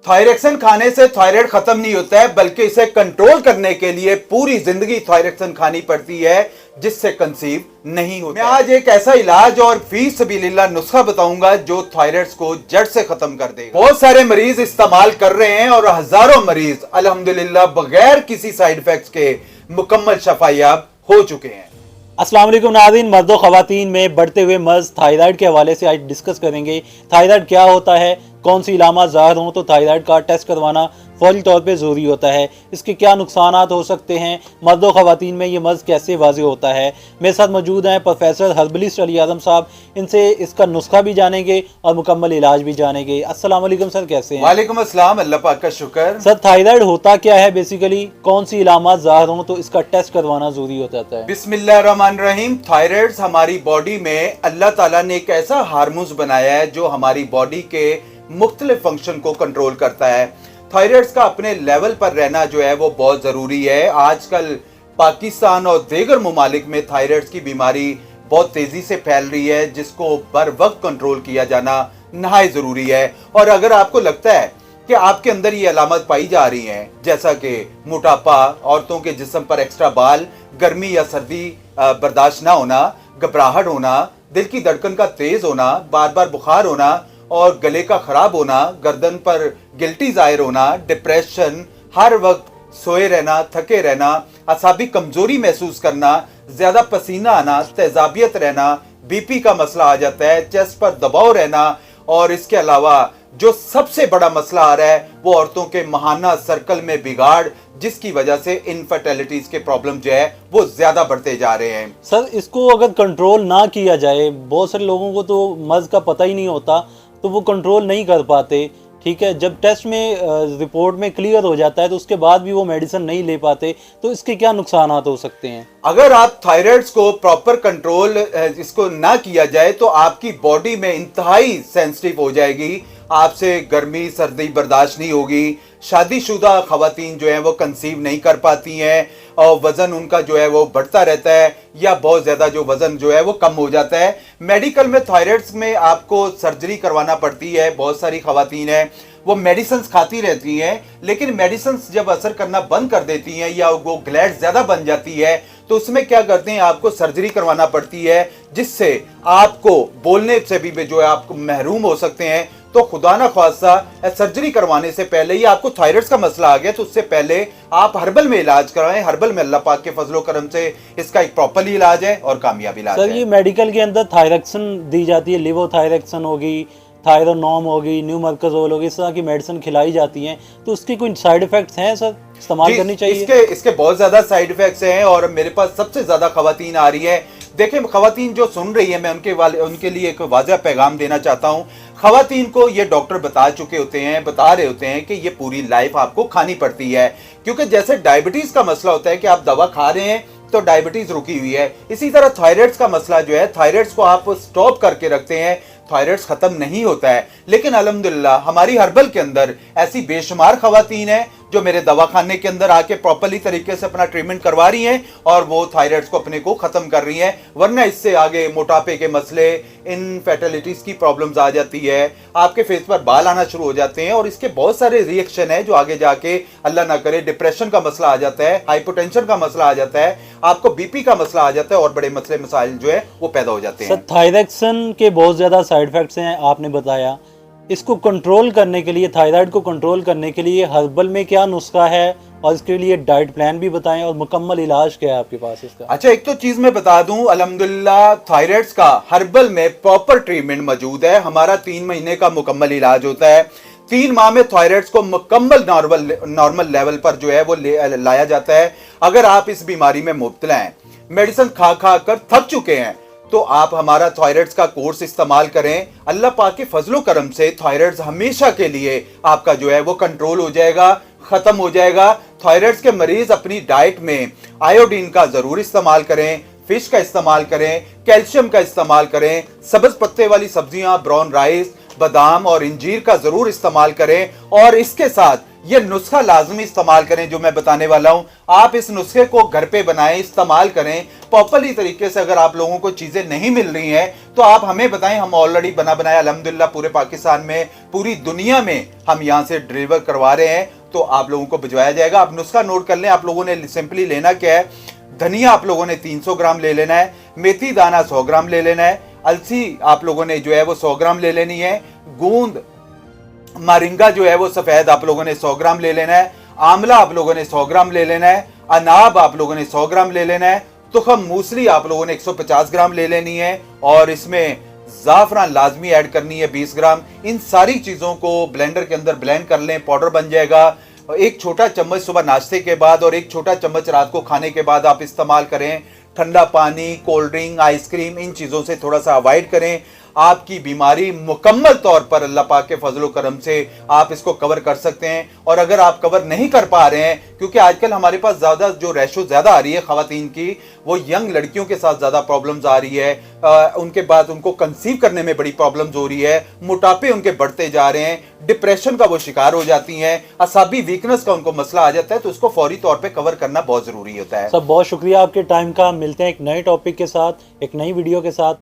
थायरेक्सन खाने से थायराइड खत्म नहीं होता है, बल्कि इसे कंट्रोल करने के लिए पूरी जिंदगी थायरेक्सन खानी पड़ती है, जिससे कंसीव नहीं होता। मैं आज एक ऐसा इलाज और फी सबिलिल्लाह नुस्खा बताऊंगा जो थायराइड को जड़ से खत्म कर देगा। बहुत सारे मरीज इस्तेमाल कर रहे हैं और हजारों मरीज अल्हम्दुलिल्लाह बगैर किसी साइड इफेक्ट्स के मुकम्मल शफायाब हो चुके हैं। अस्सलाम वालेकुम नाज़रीन, मर्द और ख़वातीन में बढ़ते हुए मर्ज थायराइड के हवाले से आज डिस्कस करेंगे। थायराइड क्या होता है, कौन सी इलामात ज़ाहिर हों तो थायराइड का टेस्ट करवाना फौरी तौर पे ज़रूरी होता है, इसके क्या नुकसानात हो सकते हैं, मर्द और ख़वातीन में ये मर्ज़ कैसे वाज़ेह होता है। मेरे साथ मौजूद हैं प्रोफेसर हर्बलिस्ट अली आज़म साहब, इनसे इसका नुस्खा भी जानेंगे और मुकम्मल इलाज भी जानेंगे। अस्सलाम वालेकुम सर, कैसे हैं? वालेकुम अस्सलाम, अल्लाह पाक का शुक्र। सर थायराइड होता क्या है बेसिकली, कौन सी इलामात ज़ाहिर हों तो इसका टेस्ट करवाना ज़रूरी हो जाता है? बिस्मिल्लाहिर्रहमानिर्रहीम। थायराइड हमारी बॉडी में अल्लाह ताला ने एक ऐसा हार्मोन बनाया है जो हमारी बॉडी के मुख्तलिफ फंक्शन को कंट्रोल करता है। थायराइड का अपने लेवल पर रहना जो है वो बहुत जरूरी है। आजकल पाकिस्तान और दीगर मुमालिक में थायराइड की बीमारी बहुत तेजी से फैल रही है, जिसको बर वक्त कंट्रोल किया जाना नहायत जरूरी है। और अगर आपको लगता है कि आपके अंदर ये अलामत पाई जा रही हैं, जैसा कि मोटापा, औरतों के जिस्म पर एक्स्ट्रा बाल, गर्मी या सर्दी बर्दाश्त ना होना, घबराहट होना, दिल की धड़कन का तेज होना, बार बार बुखार होना और गले का खराब होना, गर्दन पर गिल्टी जाहिर होना, डिप्रेशन, हर वक्त सोए रहना, थके रहना, असाबी कमजोरी महसूस करना, ज्यादा पसीना आना, तेजाबियत रहना, बीपी का मसला आ जाता है, चेस्ट पर दबाव रहना, और इसके अलावा जो सबसे बड़ा मसला आ रहा है वो औरतों के माहाना सर्कल में बिगाड़, जिसकी वजह से इनफर्टिलिटीज के प्रॉब्लम जो है वो ज्यादा बढ़ते जा रहे हैं। सर इसको अगर कंट्रोल ना किया जाए, बहुत सारे लोगों को तो मर्ज का पता ही नहीं होता, तो वो कंट्रोल नहीं कर पाते। ठीक है, जब टेस्ट में रिपोर्ट में क्लियर हो जाता है तो उसके बाद भी वो मेडिसिन नहीं ले पाते, तो इसके क्या नुकसान हो सकते हैं? अगर आप थायराइड को प्रॉपर कंट्रोल इसको ना किया जाए तो आपकी बॉडी में इंतहाई सेंसिटिव हो जाएगी, आपसे गर्मी सर्दी बर्दाश्त नहीं होगी, शादीशुदा खवातीन जो है वो कंसीव नहीं कर पाती हैं और वजन उनका जो है वो बढ़ता रहता है या बहुत ज्यादा जो वजन जो है वो कम हो जाता है। मेडिकल में थायराइड में आपको सर्जरी करवाना पड़ती है। बहुत सारी खवातीन हैं वो मेडिसिन खाती रहती हैं, लेकिन मेडिसिन जब असर करना बंद कर देती हैं या वो ग्लैंड ज्यादा बन जाती है तो उसमें क्या करते हैं, आपको सर्जरी करवाना पड़ती है, जिससे आपको बोलने से भी जो है आपको महरूम हो सकते हैं। तो खुदा ना ख्वास्ता सर्जरी करवाने से पहले ही आपको थायराइड का मसला आ गया तो उससे पहले आप हर्बल में इलाज कराएं। हर्बल में अल्लाह पाक के फजलो करम से इसका एक प्रॉपर इलाज है और कामयाबी इलाज है। सर ये मेडिकल के अंदर थायरेक्सन दी जाती है, लिवोथायरेक्सन होगी, थायरोनॉम होगी, न्यूमर्कोजोल होगी, इस तरह की मेडिसिन खिलाई जाती हैं, तो उसके कोई साइड इफेक्ट्स हैं सर, इस्तेमाल करनी चाहिए? इसके बहुत ज्यादा साइड इफेक्ट्स हैं और मेरे पास सबसे ज्यादा खवातीन आ रही है। देखिए खवातीन जो सुन रही है, मैं उनके लिए एक वाज़ह पैगाम देना चाहता हूँ। खवातीन को ये डॉक्टर बता रहे होते हैं कि ये पूरी लाइफ आपको खानी पड़ती है, क्योंकि जैसे डायबिटीज का मसला होता है कि आप दवा खा रहे हैं तो डायबिटीज रुकी हुई है, इसी तरह थायराइड का मसला जो है, थायराइड को आप स्टॉप करके रखते हैं, थायराइड खत्म नहीं होता है। लेकिन अल्हम्दुलिल्लाह हमारी हर्बल के अंदर ऐसी बेशुमार खवातीन है जो मेरे दवाखाने के अंदर आके प्रॉपरली तरीके से अपना ट्रीटमेंट करवा रही हैं और वो थायराइड को अपने को खत्म कर रही हैं, वरना इससे आगे मोटापे के मसले, इनफर्टिलिटीज की प्रॉब्लम्स आ जाती है, आपके फेस पर बाल आना शुरू हो जाते हैं और इसके बहुत सारे रिएक्शन है जो आगे जाके अल्लाह ना करे डिप्रेशन का मसला आ जाता है, हाइपोटेंशन का मसला आ जाता है, आपको बीपी का मसला आ जाता है और बड़े मसले मसाइल जो है वो पैदा हो जाते हैं। सर थायरेक्सन के बहुत ज्यादा साइड इफेक्ट्स हैं, आपने बताया, इसको कंट्रोल करने के लिए, थायराइड को कंट्रोल करने के लिए हर्बल में क्या नुस्खा है और इसके लिए डाइट प्लान भी बताएं और मुकम्मल इलाज क्या है आपके पास इसका? अच्छा, एक तो चीज मैं बता दूं, अल्हम्दुलिल्लाह थायराइड का हर्बल में प्रॉपर ट्रीटमेंट मौजूद है। हमारा 3 महीने का मुकम्मल इलाज होता है। 3 माह में थायराइड को मुकम्मल नॉर्मल लेवल पर जो है वो लाया जाता है। अगर आप इस बीमारी में मुब्तला हैं, मेडिसिन खा खा कर थक चुके हैं, तो आप हमारा थायराइड का कोर्स इस्तेमाल करें। अल्लाह पाक के फजलो करम से थायराइड हमेशा के लिए आपका जो है वो कंट्रोल हो जाएगा, खत्म हो जाएगा। थायराइड के मरीज अपनी डाइट में आयोडीन का जरूर इस्तेमाल करें, फिश का इस्तेमाल करें, कैल्शियम का इस्तेमाल करें, सब्ज पत्ते वाली सब्जियां, ब्राउन राइस, बादाम और इंजीर का जरूर इस्तेमाल करें और इसके साथ ये नुस्खा लाजमी इस्तेमाल करें जो मैं बताने वाला हूं। आप इस नुस्खे को घर पे बनाएं, इस्तेमाल करें। प्रॉपरली तरीके से अगर आप लोगों को चीजें नहीं मिल रही हैं तो आप हमें बताएं, हम ऑलरेडी बना बनाया अल्हम्दुलिल्लाह पूरे पाकिस्तान में, पूरी दुनिया में हम यहां से डिलीवर करवा रहे हैं, तो आप लोगों को भिजवाया जाएगा। आप नुस्खा नोट कर लें, आप लोगों ने सिंपली लेना क्या है, धनिया आप लोगों ने 300 ग्राम ले लेना है, मेथी दाना 100 ग्राम ले लेना है, अलसी आप लोगों ने जो है वो 100 ग्राम ले लेनी है, गूंद मारिंगा जो है वो सफेद आप लोगों ने 100 ग्राम ले लेना है, आंवला आप लोगों ने 100 ग्राम ले लेना है, अनाब आप लोगों ने 100 ग्राम ले लेना है, तुखम मूसली आप लोगों ने 150 ग्राम ले लेनी है, और इसमें जाफरान लाजमी ऐड करनी है 20 ग्राम। इन सारी चीजों को ब्लेंडर के अंदर ब्लेंड कर लें, पाउडर बन जाएगा। एक छोटा चम्मच सुबह नाश्ते के बाद और एक छोटा चम्मच रात को खाने के बाद आप इस्तेमाल करें। ठंडा पानी, कोल्ड ड्रिंक, आइसक्रीम, इन चीजों से थोड़ा सा अवॉइड करें। आपकी बीमारी मुकम्मल तौर पर अल्लाह पाक के फजलो करम से आप इसको कवर कर सकते हैं। और अगर आप कवर नहीं कर पा रहे हैं, क्योंकि आजकल हमारे पास ज्यादा जो रेशो ज्यादा आ रही है खवातीन की, वो यंग लड़कियों के साथ ज्यादा प्रॉब्लम्स आ रही है, उनके बाद उनको कंसीव करने में बड़ी प्रॉब्लम्स हो रही है, मोटापे उनके बढ़ते जा रहे हैं, डिप्रेशन का वो शिकार हो जाती हैं, असाबी वीकनेस का उनको मसला आ जाता है, तो उसको फौरी तौर पे कवर करना बहुत जरूरी होता है। सब बहुत शुक्रिया आपके टाइम का। मिलते हैं एक नए टॉपिक के साथ, एक नई वीडियो के साथ।